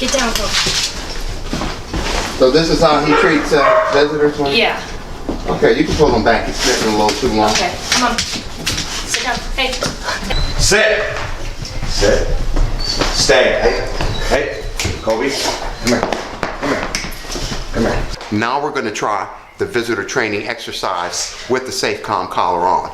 Get down, folks. So this is how he treats visitors? Yeah. Okay, you can pull him back. He's sitting a little too long. Okay, come on. Sit down. Hey. Sit. Sit. Stay. Hey, Kobe. Come here. Come here. Come here. Now we're going to try the visitor training exercise with the Safe Calm collar on.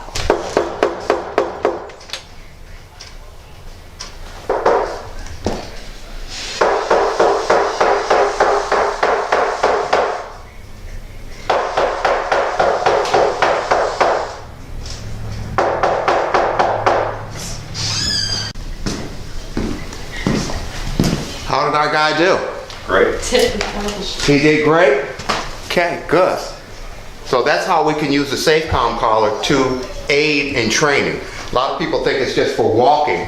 How did our guy do? Great. He did great? Okay, good. So that's how we can use the Safe Calm collar to aid in training. A lot of people think it's just for walking.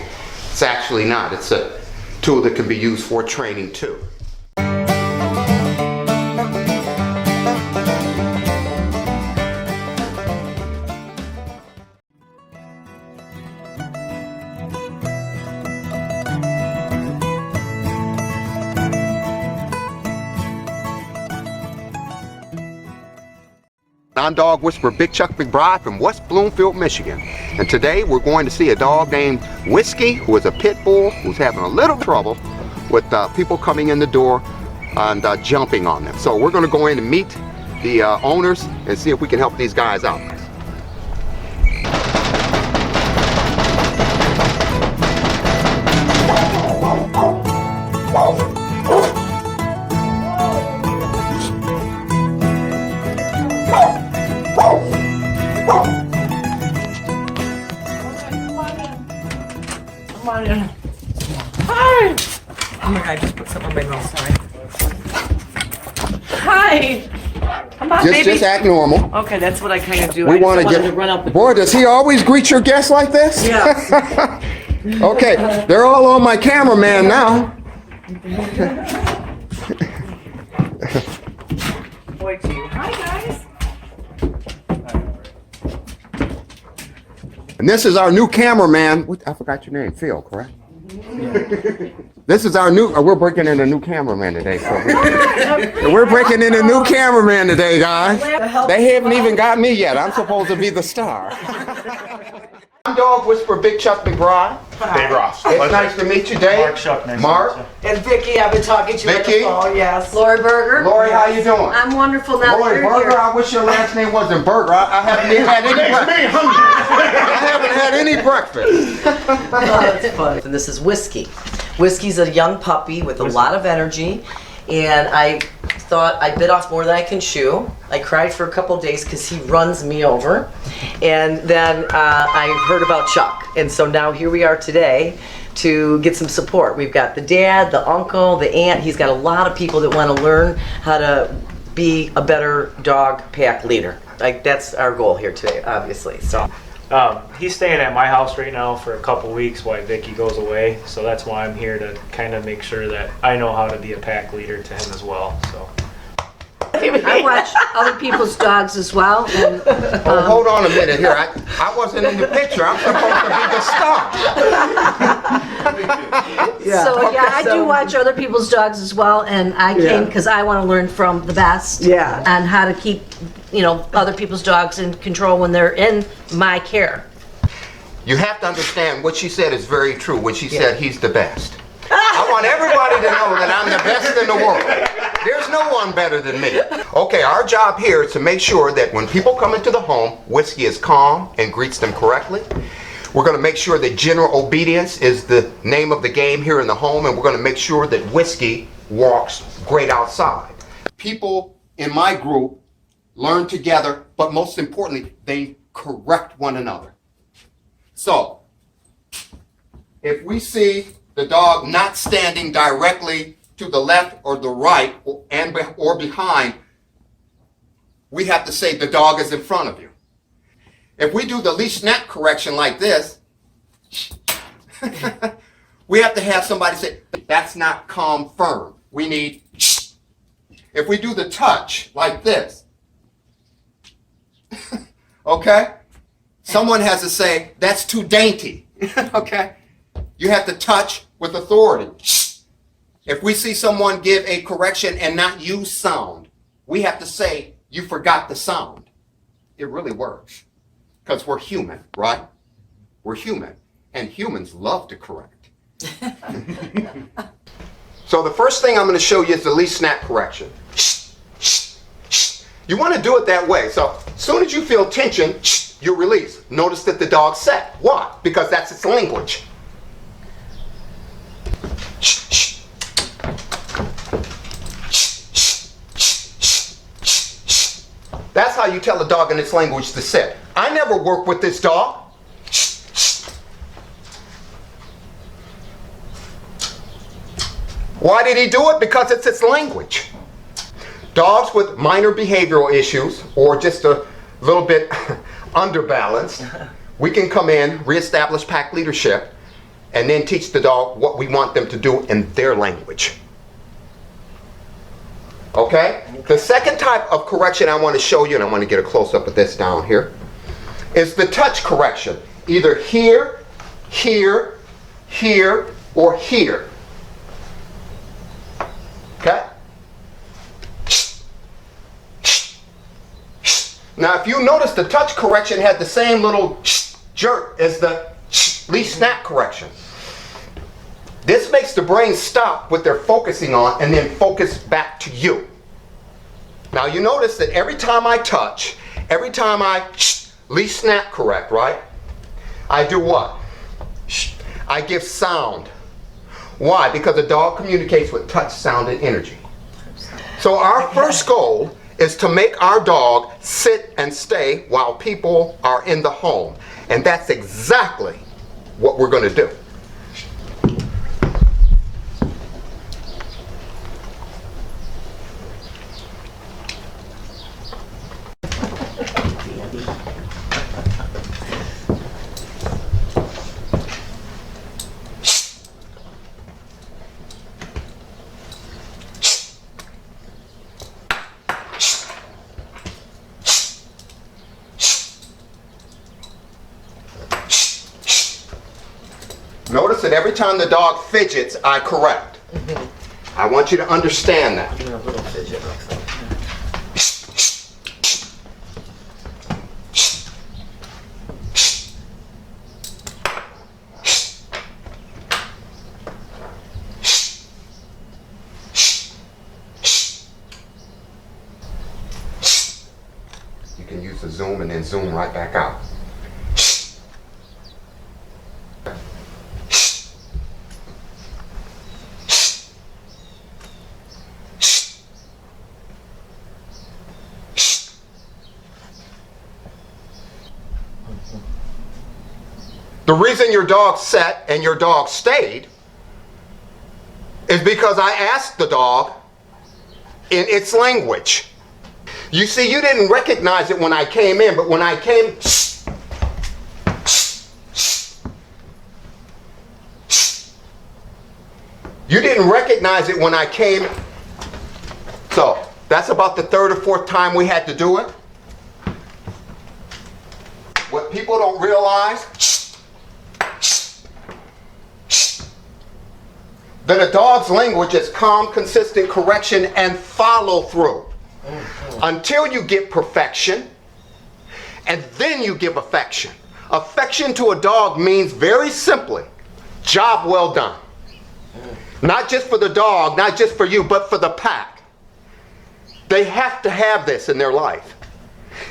It's actually not. It's a tool that can be used for training too. I'm Dog Whisperer Big Chuck McBride from West Bloomfield, Michigan. And today we're going to see a dog named Whiskey, who is a pit bull who's having a little trouble with people coming in the door and jumping on them. So we're going to go in and meet the owners and see if we can help these guys out. Hi! Oh my God, I just put something on my mouth, sorry. Hi! Come on, baby. Just act normal. Okay, that's what I kind of do. We I want to wanted get. to run up. Boy, does he always greet your guests like this? Yes. Okay, they're all on my cameraman now. Boy, to you. Hi, guys. And this is our new cameraman. I forgot your name, Phil, correct? This is our new, we're breaking in a new cameraman today. So we're breaking in a new cameraman today, guys. They haven't even got me yet. I'm supposed to be the star. I'm Dog Whisperer Big Chuck McBride. Big Ross. It's nice to meet you, Dave. Mark Shuck, nice to Mark. meet And Vicky, I've been talking to you on Vicky? the phone, yes. Lori Berger. Lori, how you doing? I'm wonderful now Lori that you're Berger, here. I wish your last name wasn't Berger. I haven't even had any breakfast. I haven't had any breakfast. Oh, that's fun. And this is Whiskey. Whiskey's a young puppy with a lot of energy, and I thought I bit off more than I can chew. I cried for a couple days because he runs me over, and then I heard about Chuck, and so now here we are today to get some support. We've got the dad, the uncle, the aunt. He's got a lot of people that want to learn how to be a better dog pack leader. Like, that's our goal here today, obviously. So. He's staying at my house right now for a couple weeks while Vicky goes away, so that's why I'm here to kind of make sure that I know how to be a pack leader to him as well. So. I watch other people's dogs as well. And, Oh, hold on a minute here. I wasn't in the picture. I'm supposed to be the star. so yeah, I do watch other people's dogs as well, and I came because I want to learn from the best. Yeah. And how to keep, other people's dogs in control when they're in my care. You have to understand what she said is very true when she said he's the best. I want everybody to know that I'm the best in the world. There's no one better than me. Okay, our job here is to make sure that when people come into the home, Whiskey is calm and greets them correctly. We're going to make sure that general obedience is the name of the game here in the home, and we're going to make sure that Whiskey walks great outside. People in my group learn together, but most importantly, they correct one another. So, if we see the dog not standing directly to the left or the right or behind, we have to say the dog is in front of you. If we do the leash snap correction like this, we have to have somebody say, that's not calm firm. We need, if we do the touch like this, okay? Someone has to say, that's too dainty, okay? You have to touch with authority. If we see someone give a correction and not use sound, we have to say, you forgot the sound. It really works. Because we're human, right? We're human. And humans love to correct. So the first thing I'm going to show you is the least snap correction. You want to do it that way. So as soon as you feel tension, you release. Notice that the dog sat. Why? Because that's its language. That's how you tell a dog in its language to sit. I never work with this dog. Why did he do it? Because it's its language. Dogs with minor behavioral issues or just a little bit underbalanced, we can come in, reestablish pack leadership, and then teach the dog what we want them to do in their language. Okay? The second type of correction I want to show you, and I want to get a close-up of this down here, is the touch correction. Either here, here, here, or here. Okay? Now, if you notice, the touch correction had the same little jerk as the least snap correction. This makes the brain stop what they're focusing on and then focus back to you. Now, you notice that every time I touch, every time I least snap correct, right? I do what? I give sound. Why? Because a dog communicates with touch, sound, and energy. So our first goal is to make our dog sit and stay while people are in the home. And that's exactly what we're going to do. Notice that every time the dog fidgets, I correct. I want you to understand that. Even a little fidget looks like. You can use the zoom and then zoom right back out. The reason your dog sat and your dog stayed is because I asked the dog in its language. You see, you didn't recognize it when I came in, but when I came, you didn't recognize it when I came. So that's about the third or fourth time we had to do it. What people don't realize, that a dog's language is calm, consistent correction, and follow through. Until you get perfection, and then you give affection. Affection to a dog means very simply, job well done. Not just for the dog, not just for you, but for the pack. They have to have this in their life.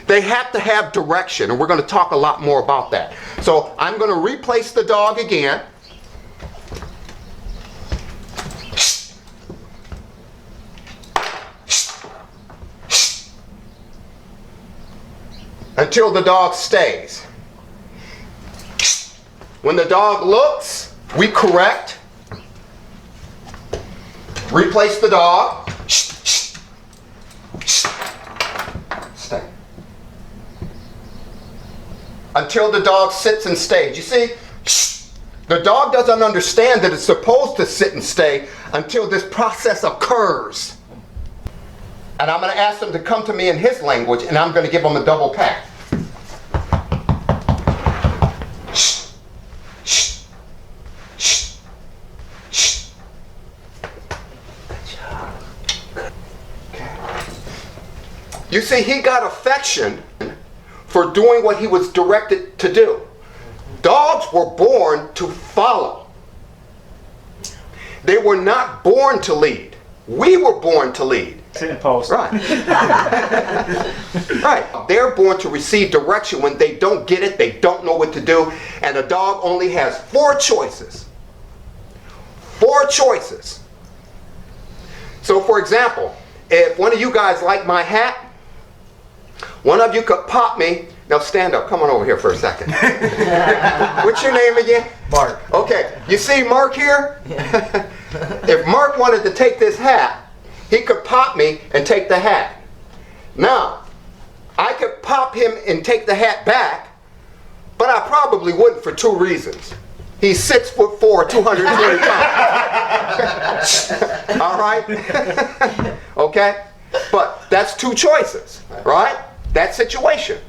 They have to have direction, and we're going to talk a lot more about that. So I'm going to replace the dog again. Until the dog stays. When the dog looks, we correct. Replace the dog. Stay. Until the dog sits and stays. You see, the dog doesn't understand that it's supposed to sit and stay until this process occurs. And I'm going to ask him to come to me in his language, and I'm going to give him a double pat. You see, he got affection for doing what he was directed to do. Dogs were born to follow. They were not born to lead. We were born to lead. Sitting post. Right. Right. They're born to receive direction when they don't get it, they don't know what to do, and a dog only has 4 choices. 4 choices. So for example, if one of you guys like my hat, one of you could pop me. Now stand up. Come on over here for a second. What's your name again? Mark. Okay. You see Mark here? If Mark wanted to take this hat, he could pop me and take the hat. Now, I could pop him and take the hat back, but I probably wouldn't for 2 reasons. He's 6'4", 220 pounds. All right? Okay? But that's 2 choices, right? That situation.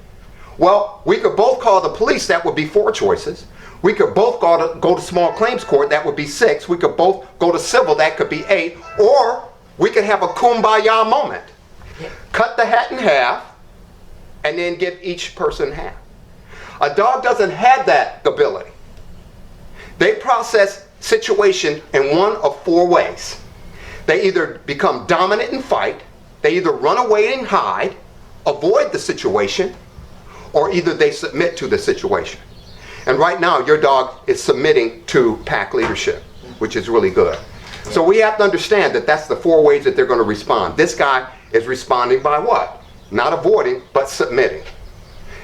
Well, we could both call the police, that would be 4 choices. We could both go to small claims court, that would be 6. We could both go to civil, that could be 8. Or we could have a kumbaya moment. Cut the hat in half and then give each person half. A dog doesn't have that ability. They process situation in one of 4 ways. They either become dominant and fight, they either run away and hide, avoid the situation, or either they submit to the situation. And right now your dog is submitting to pack leadership, which is really good. So we have to understand that that's the 4 ways that they're going to respond. This guy is responding by what? Not avoiding, but submitting.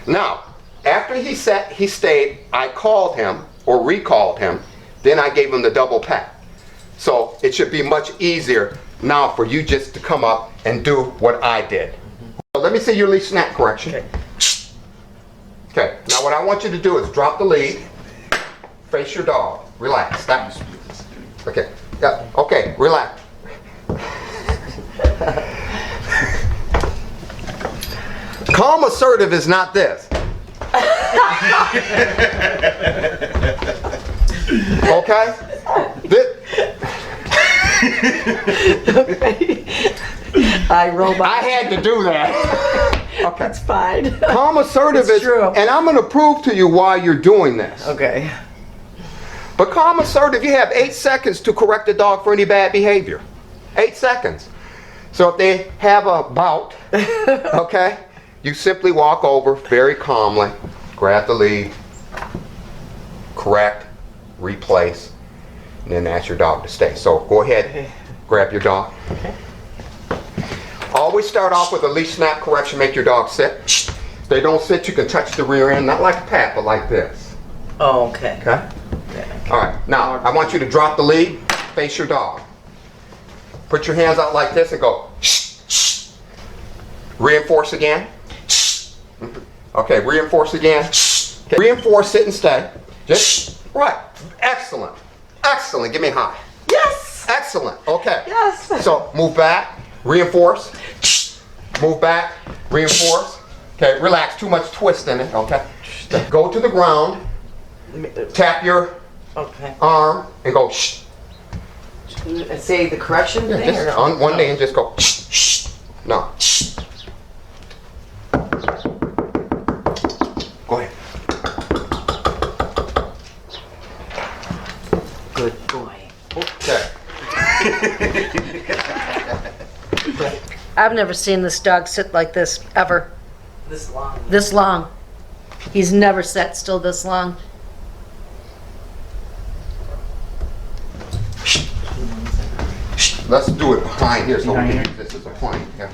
Now, after he stayed, I called him or recalled him, then I gave him the double pat. So it should be much easier now for you just to come up and do what I did. So let me see your lead snap correction. Okay, now what I want you to do is drop the lead, face your dog, relax, stop. Okay, yeah, okay, relax. Calm assertive is not this. Okay? I had to do that. Okay. It's fine. Calm assertive is true. And I'm going to prove to you why you're doing this. Okay. But calm assertive, you have 8 seconds to correct the dog for any bad behavior. 8 seconds. So if they have a bout, okay, you simply walk over very calmly, grab the lead, correct, replace, and then ask your dog to stay. So go ahead, grab your dog. Okay. Always start off with a leash snap correction, make your dog sit. If they don't sit, you can touch the rear end, not like a pat, but like this. Oh, okay. Okay? All right, now I want you to drop the lead, face your dog. Put your hands out like this and go, shh, shh. Reinforce again. Okay, reinforce again. Okay. Reinforce, sit and stay. Just, right, excellent, excellent, give me a high. Yes! Excellent, okay. Yes! So move back, reinforce, move back, reinforce. Okay, relax, too much twist in it, okay. Go to the ground, tap your arm and go shh. And say the correction Yeah, thing? just or no? on one day and just go shh, shh. No. Go ahead. Good boy. Okay. I've never seen this dog sit like this, ever. This long. This long. He's never sat still this long. Let's do it behind here so we can use this as a point. Yeah.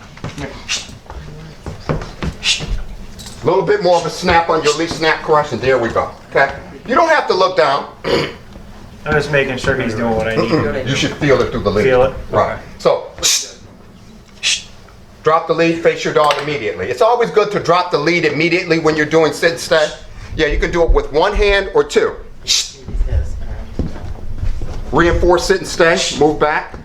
A little bit more of a snap on your leash snap correction. There we go. Okay. You don't have to look down. I'm just making sure he's doing what I need. You should feel it through the lead. Feel it? Right. So, drop the lead, face your dog immediately. It's always good to drop the lead immediately when you're doing sit and stay. Yeah, you can do it with 1 hand or 2. Reinforce, sit and stay. Move back.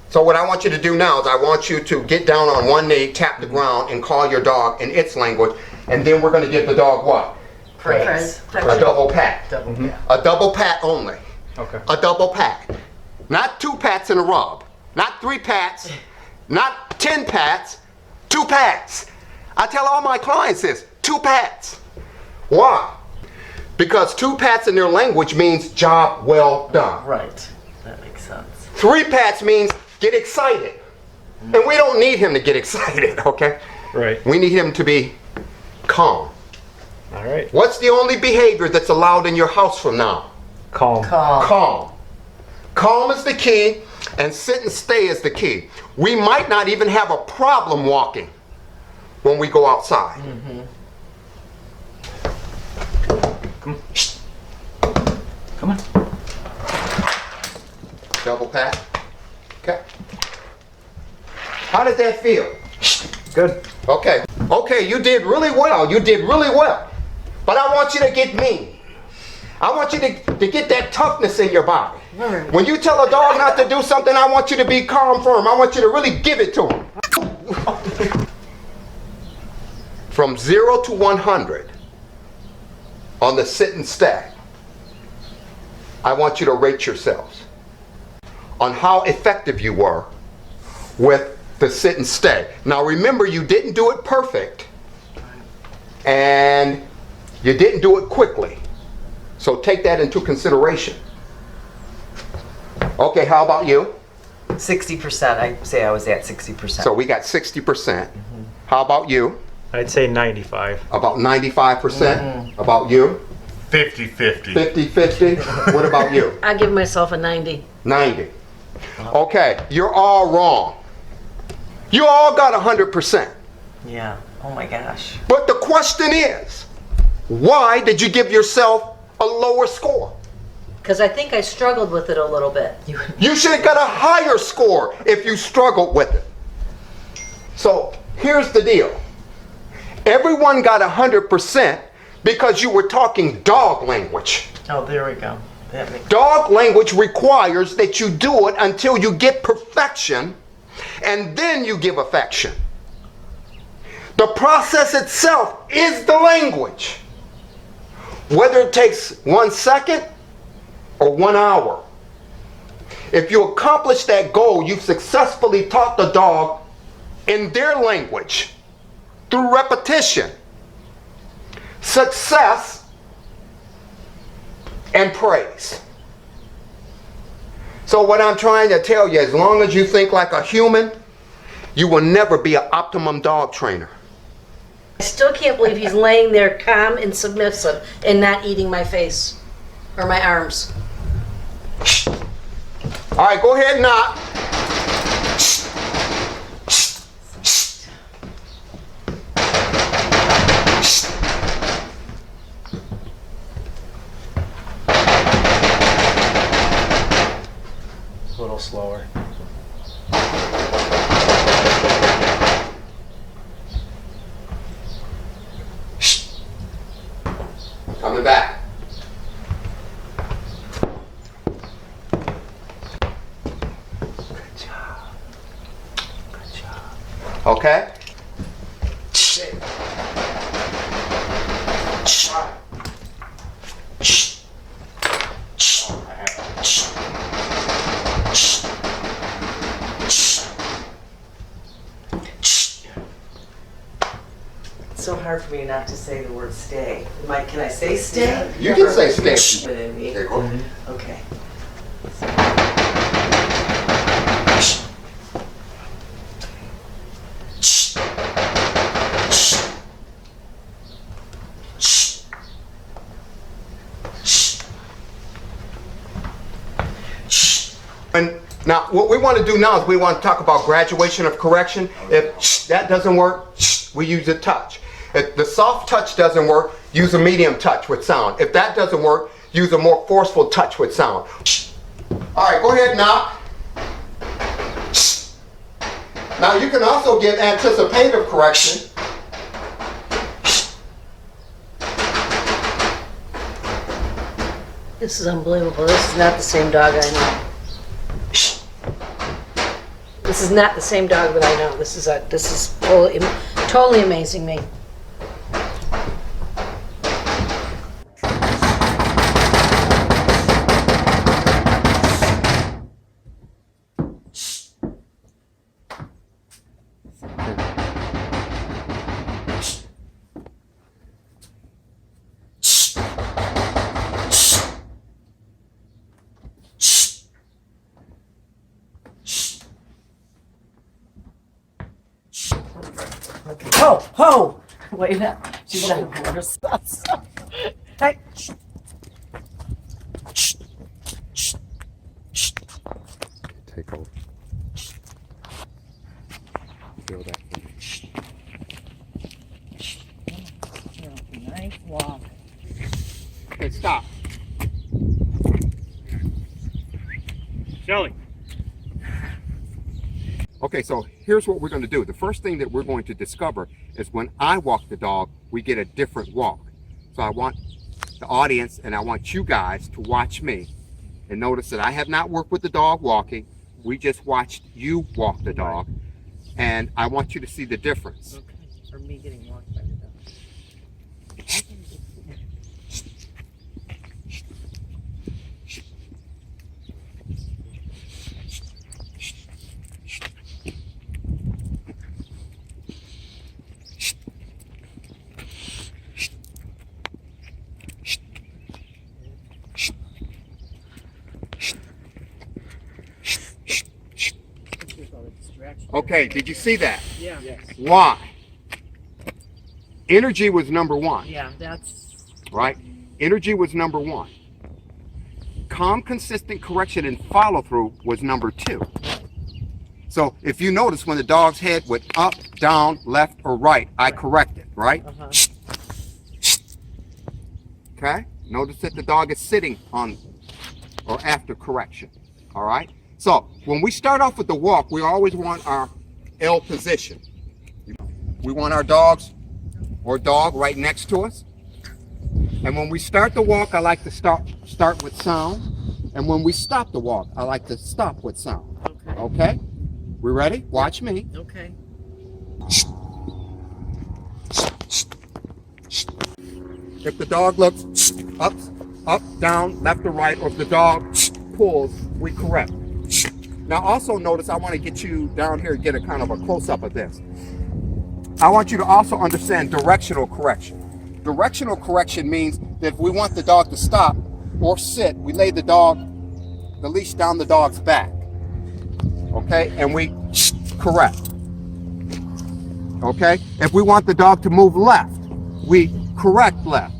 So what I want you to do now is I want you to get down on one knee, tap the ground, and call your dog in its language, and then we're going to give the dog what? Praise. A double pat. Double pat. A double pat only. Okay. A double pat. Not 2 pats and a rub. Not 3 pats. Not 10 pats. 2 pats. I tell all my clients this, 2 pats. Why? Because 2 pats in their language means job well done. Right. That makes sense. 3 pats means get excited. And we don't need him to get excited, okay? Right. We need him to be calm. All right. What's the only behavior that's allowed in your house from now? Calm. Calm. Calm is the key, and sit and stay is the key. We might not even have a problem walking when we go outside. Come on. Double pat. Okay. How did that feel? Good. Okay. Okay, you did really well. You did really well. But I want you to get mean. I want you to get that toughness in your body. When you tell a dog not to do something, I want you to be calm firm. I want you to really give it to him. From 0 to 100 on the sit and stay, I want you to rate yourselves on how effective you were with the sit and stay. Now remember, you didn't do it perfect and you didn't do it quickly. So take that into consideration. Okay, how about you? 60%. I'd say I was at 60%. So we got 60%. How about you? I'd say 95. About 95%. About you? 50-50. 50-50. What about you? I give myself a 90. 90. Okay, you're all wrong. You all got 100%. Yeah. Oh my gosh. But the question is, why did you give yourself a lower score? Because I think I struggled with it a little bit. You should have got a higher score if you struggled with it. So here's the deal. Everyone got 100% because you were talking dog language. Oh, there we go. That makes Dog language requires that you do it until you get perfection, and then you give affection. The process itself is the language. Whether it takes 1 second or 1 hour. If you accomplish that goal, you've successfully taught the dog in their language through repetition, success, and praise. So what I'm trying to tell you, as long as you think like a human, you will never be an optimum dog trainer. I still can't believe he's laying there calm and submissive and not eating my face or my arms. All right, go ahead and knock. A little slower. Coming back. Good job. Good job. Okay? It's so hard for me not to say the word stay. Can I say stay? You can say stay. Put it in me. Okay, go. Okay. And now, what we want to do now is we want to talk about graduation of correction. If that doesn't work, we use a touch. If the soft touch doesn't work, use a medium touch with sound. If that doesn't work, use a more forceful touch with sound. All right, go ahead, knock. Now you can also give anticipative correction. This is unbelievable. This is not the same dog I know. This is not the same dog that I know. This is totally amazing me. Ho, ho! Wait a minute. She's not a horse. Hey. Take over. Feel that. Nice walk. Okay, stop. Shelly. Okay, so here's what we're going to do. The first thing that we're going to discover is when I walk the dog, we get a different walk. So I want the audience and I want you guys to watch me and notice that I have not worked with the dog walking. We just watched you walk the dog, and I want you to see the difference. Okay. Or me getting walked by the dog. Okay, did you see that? Yeah. Yes. Why? Energy was number one, Yeah, that's right? Energy was number one. Calm, consistent correction and follow through was number two. So if you notice when the dog's head went up, down, left, or right, I corrected, right? Okay? Notice that the dog is sitting on or after correction. All right? So when we start off with the walk, we always want our L position. We want our dogs or dog right next to us. And when we start the walk, I like to start with sound. And when we stop the walk, I like to stop with sound. okay. Okay? We ready? Watch me. Okay. If the dog looks up, down, left or right, or if the dog pulls, we correct. Now also notice, I want to get you down here and get a kind of a close-up of this. I want you to also understand directional correction. Directional correction means that if we want the dog to stop or sit, we lay the leash down the dog's back. Okay? And we correct. Okay? If we want the dog to move left, we correct left.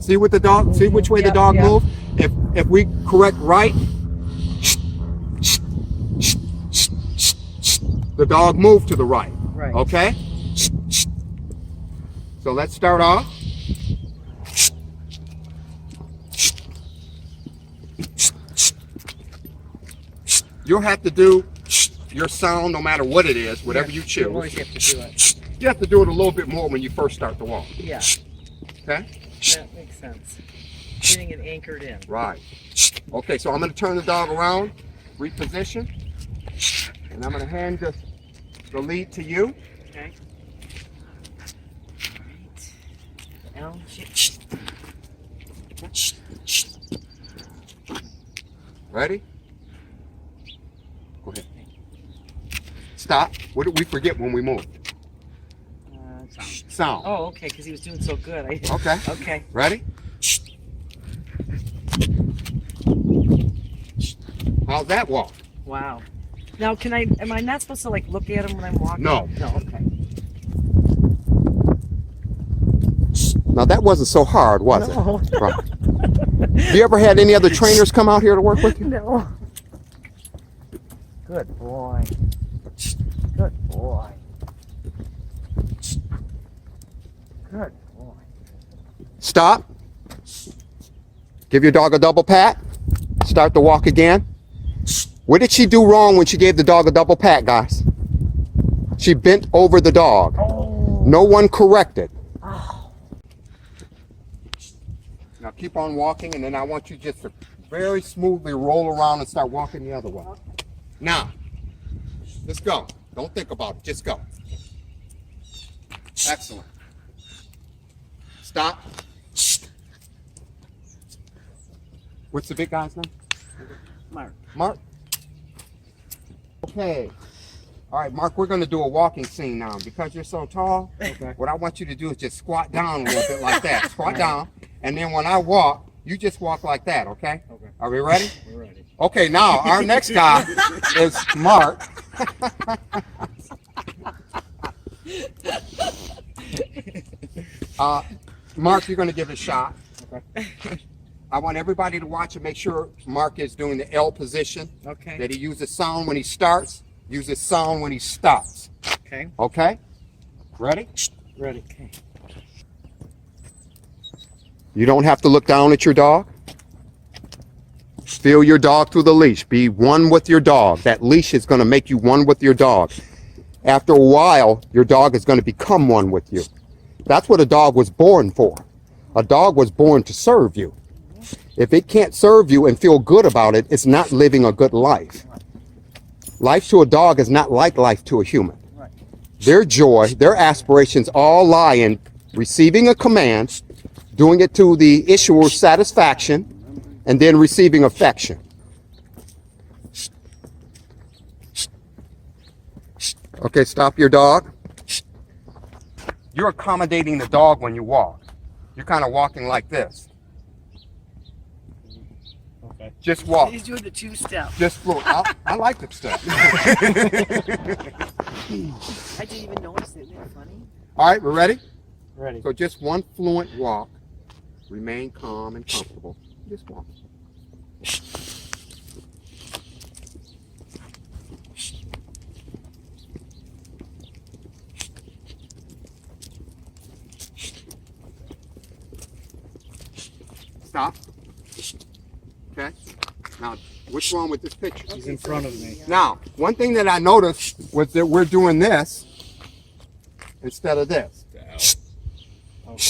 See what the dog, see which way the dog moves? If we correct right, the dog moved to the right. Right. Okay? So let's start off. You'll have to do your sound no matter what it is, whatever you choose. You always have to do it. You have to do it a little bit more when you first start the walk. Yeah, Okay? that makes sense. Getting it anchored in. Right. Okay, so I'm going to turn the dog around, reposition, and I'm going to hand the lead to you. Okay. L Ready? Go ahead. Stop. What did we forget when we moved? Sound. Oh, okay, because he was doing so good. Okay. Okay. Ready? How's that walk? Wow. Now, am I not supposed to like look at him when I'm walking? No. No, okay. Now that wasn't so hard, was No. it? Right. Have you ever had any other trainers come out here to work with you? No. Good boy. Good boy. Good boy. Stop. Give your dog a double pat. Start the walk again. What did she do wrong when she gave the dog a double pat, guys? She bent over the dog. Oh. No one corrected. Oh. Now keep on walking, and then I want you just to very smoothly roll around and start walking the other way. Now, let's go. Don't think about it. Just go. Excellent. Stop. What's the big guy's name? Mark. Mark? Okay. All right, Mark, we're going to do a walking scene now. Because you're so tall, what I want you to do is just squat down a little bit like that. Squat down. And then when I walk, you just walk like that, okay? Okay. Are we ready? We're ready. Okay, now our next guy is Mark. Mark, you're going to give it a shot. Okay. I want everybody to watch and make sure Mark is doing the L position. Okay. That he uses sound when he starts, uses sound when he stops. Okay. Okay? Ready? Ready. Okay. You don't have to look down at your dog. Feel your dog through the leash. Be one with your dog. That leash is going to make you one with your dog. After a while, your dog is going to become one with you. That's what a dog was born for. A dog was born to serve you. If it can't serve you and feel good about it, it's not living a good life. Life to a dog is not like life to a human. Their joy, their aspirations all lie in receiving a command, doing it to the issuer's satisfaction, and then receiving affection. Okay, stop your dog. You're accommodating the dog when you walk. You're kind of walking like this. Okay. Just walk. He's doing the two-step. Just float. I like the step. I didn't even notice it. Isn't it funny? All right, we're ready? Ready. So just one fluent walk. Remain calm and comfortable. Just walk. Stop. Okay. Now, what's wrong with this picture? He's in front of me. Now, one thing that I noticed was that we're doing this instead of this. Okay.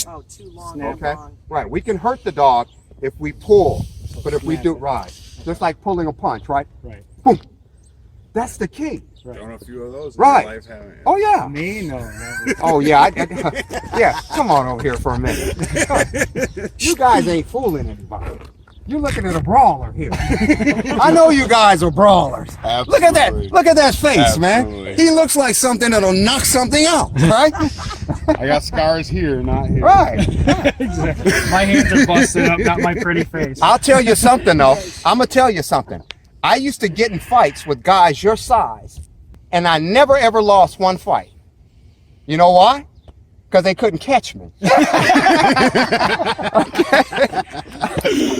Oh, too long. Snap. Okay? Right. We can hurt the dog if we pull, but if we snap do it. right, just like pulling a punch, right? Right. Boom. That's the key. Done a few of those Right. in your life, haven't you? Oh yeah. Me? No. Never. Oh yeah. Yeah. Come on over here for a minute. You guys ain't fooling anybody. You're looking at a brawler here. I know you guys are brawlers. Absolutely. Look at that. Look at that face, man. Absolutely. He looks like something that'll knock something out, right? I got scars here, not here. Right. Exactly. My hands are busted up, not my pretty face. I'll tell you something though. I'm gonna tell you something. I used to get in fights with guys your size, and I never ever lost one fight. You know why? Because they couldn't catch me. Okay.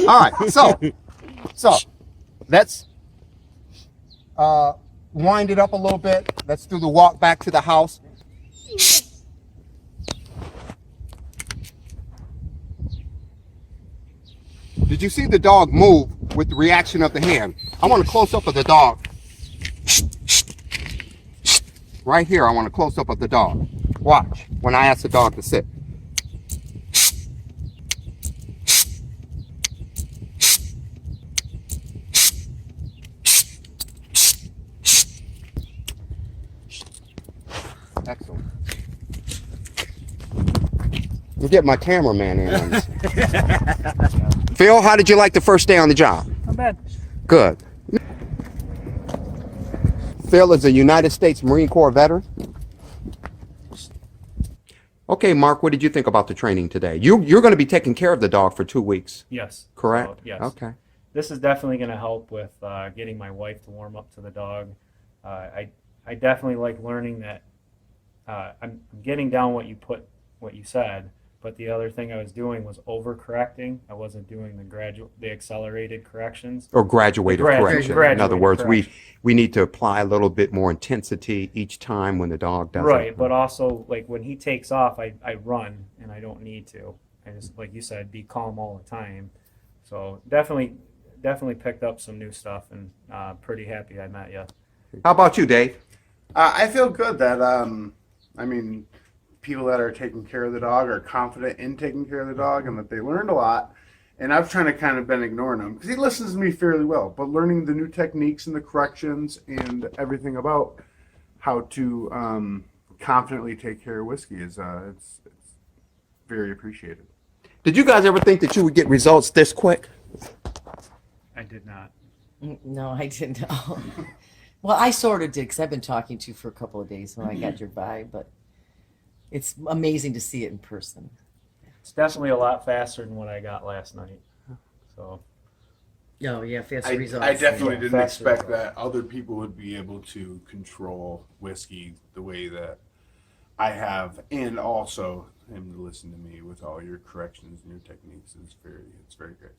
All right. So let's wind it up a little bit. Let's do the walk back to the house. Did you see the dog move with the reaction of the hand? I want a close-up of the dog. Right here, I want a close-up of the dog. Watch when I ask the dog to sit. Excellent. We'll get my cameraman in on this. Phil, how did you like the first day on the job? Not bad. Good. Phil is a United States Marine Corps veteran. Okay, Mark, what did you think about the training today? You're going to be taking care of the dog for 2 weeks, Yes. correct? So, yes. Okay. This is definitely going to help with getting my wife to warm up to the dog. I definitely like learning that I'm getting down what you said, but the other thing I was doing was overcorrecting. I wasn't doing the accelerated corrections. Or graduated correction. In graduated other words, correction. we need to apply a little bit more intensity each time when the dog does Right, it. but also like when he takes off, I run and I don't need to. I just, like you said, be calm all the time. So definitely picked up some new stuff and pretty happy I met you. How about you, Dave? I feel good that, people that are taking care of the dog are confident in taking care of the dog and that they learned a lot. And I've kind of been ignoring him because he listens to me fairly well. But learning the new techniques and the corrections and everything about how to confidently take care of Whiskey is it's very appreciated. Did you guys ever think that you would get results this quick? I did not. No, I didn't know. Well, I sort of did because I've been talking to you for a couple of days when I got your vibe, but it's amazing to see it in person. It's definitely a lot faster than what I got last night. So Oh, yeah, faster results. I definitely Yeah, didn't faster expect results. that other people would be able to control Whiskey the way that I have, and also him to listen to me with all your corrections and your techniques is it's very great.